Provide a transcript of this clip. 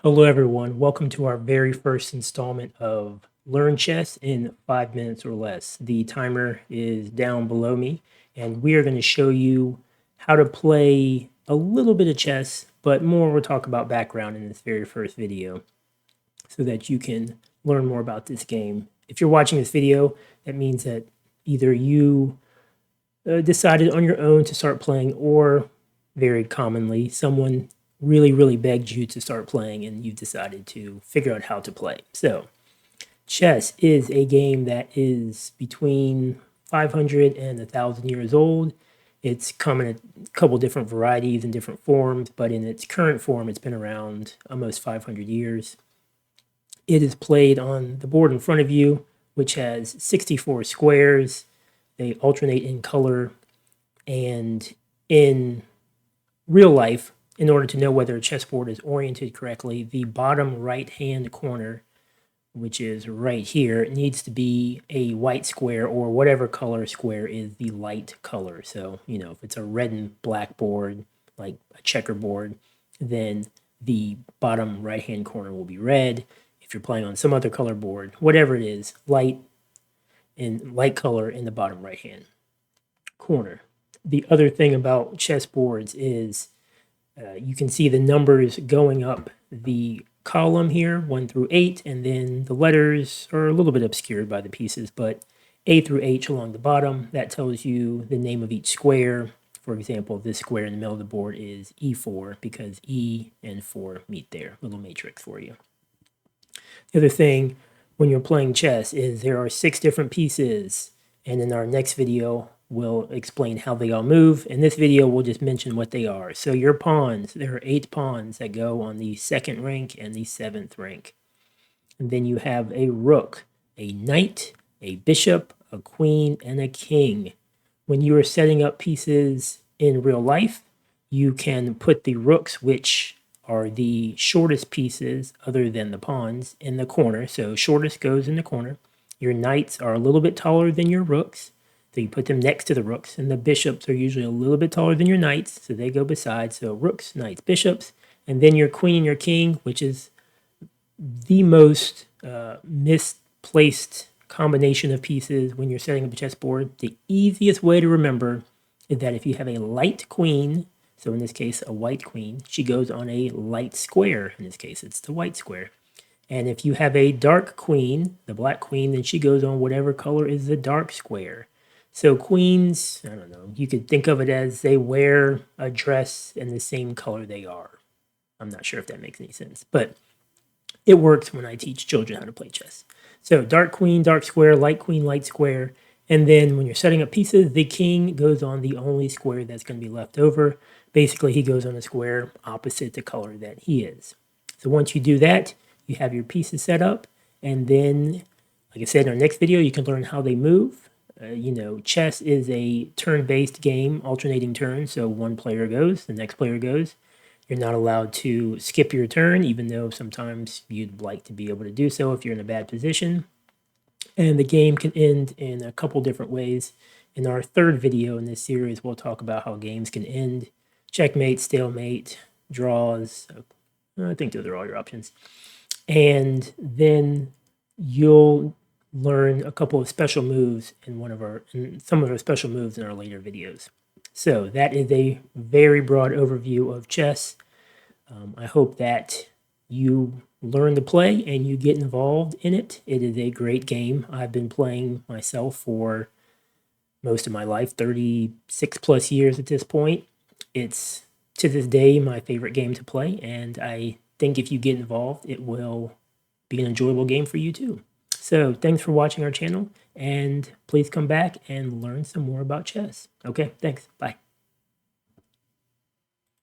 Hello, everyone. Welcome to our very first installment of Learn Chess in 5 minutes or less. The timer is down below me, and we are going to show you how to play a little bit of chess, but more we'll talk about background in this very first video so that you can learn more about this game. If you're watching this video, that means that either you decided on your own to start playing, or very commonly, someone really begged you to start playing and you've decided to figure out how to play. So, chess is a game that is between 500 and 1,000 years old. It's come in a couple different varieties and different forms, but in its current form, it's been around almost 500 years. It is played on the board in front of you, which has 64 squares. They alternate in color, and in real life, in order to know whether a chessboard is oriented correctly, the bottom right-hand corner, which is right here, needs to be a white square, or whatever color square is the light color. So, if it's a red and black board, like a checkerboard, then the bottom right-hand corner will be red. If you're playing on some other color board, whatever it is, light color in the bottom right-hand corner. The other thing about chessboards is you can see the numbers going up the column here, 1 through 8, and then the letters are a little bit obscured by the pieces, but A through H along the bottom, that tells you the name of each square. For example, this square in the middle of the board is E4 because E and 4 meet there. Little matrix for you. The other thing when you're playing chess is there are 6 different pieces, and in our next video, we'll explain how they all move. In this video, we'll just mention what they are. So your pawns, there are 8 pawns that go on the 2nd rank and the 7th rank. And then you have a rook, a knight, a bishop, a queen, and a king. When you are setting up pieces in real life, you can put the rooks, which are the shortest pieces other than the pawns, in the corner. So shortest goes in the corner. Your knights are a little bit taller than your rooks, so you put them next to the rooks, and the bishops are usually a little bit taller than your knights, so they go beside. So rooks, knights, bishops, and then your queen and your king, which is the most misplaced combination of pieces when you're setting up a chessboard. The easiest way to remember is that if you have a light queen, so in this case a white queen, she goes on a light square. In this case it's the white square. And if you have a dark queen, the black queen, then she goes on whatever color is the dark square. So queens, I don't know, you could think of it as they wear a dress in the same color they are. I'm not sure if that makes any sense, but it works when I teach children how to play chess. So dark queen, dark square, light queen, light square. And then when you're setting up pieces, the king goes on the only square that's going to be left over. Basically, he goes on a square opposite the color that he is. So once you do that, you have your pieces set up. And then, like I said, in our next video, you can learn how they move. Chess is a turn-based game, alternating turns. So one player goes, the next player goes. You're not allowed to skip your turn, even though sometimes you'd like to be able to do so if you're in a bad position. And the game can end in a couple different ways. In our 3rd video in this series, we'll talk about how games can end. Checkmate, stalemate, draws. I think those are all your options. And then you'll learn a couple of special moves in some of our special moves in our later videos. So that is a very broad overview of chess. I hope that you learn to play and you get involved in it. It is a great game. I've been playing myself for most of my life, 36 plus years at this point. It's, to this day, my favorite game to play, and I think if you get involved, it will be an enjoyable game for you too. So thanks for watching our channel, and please come back and learn some more about chess. Okay, thanks. Bye.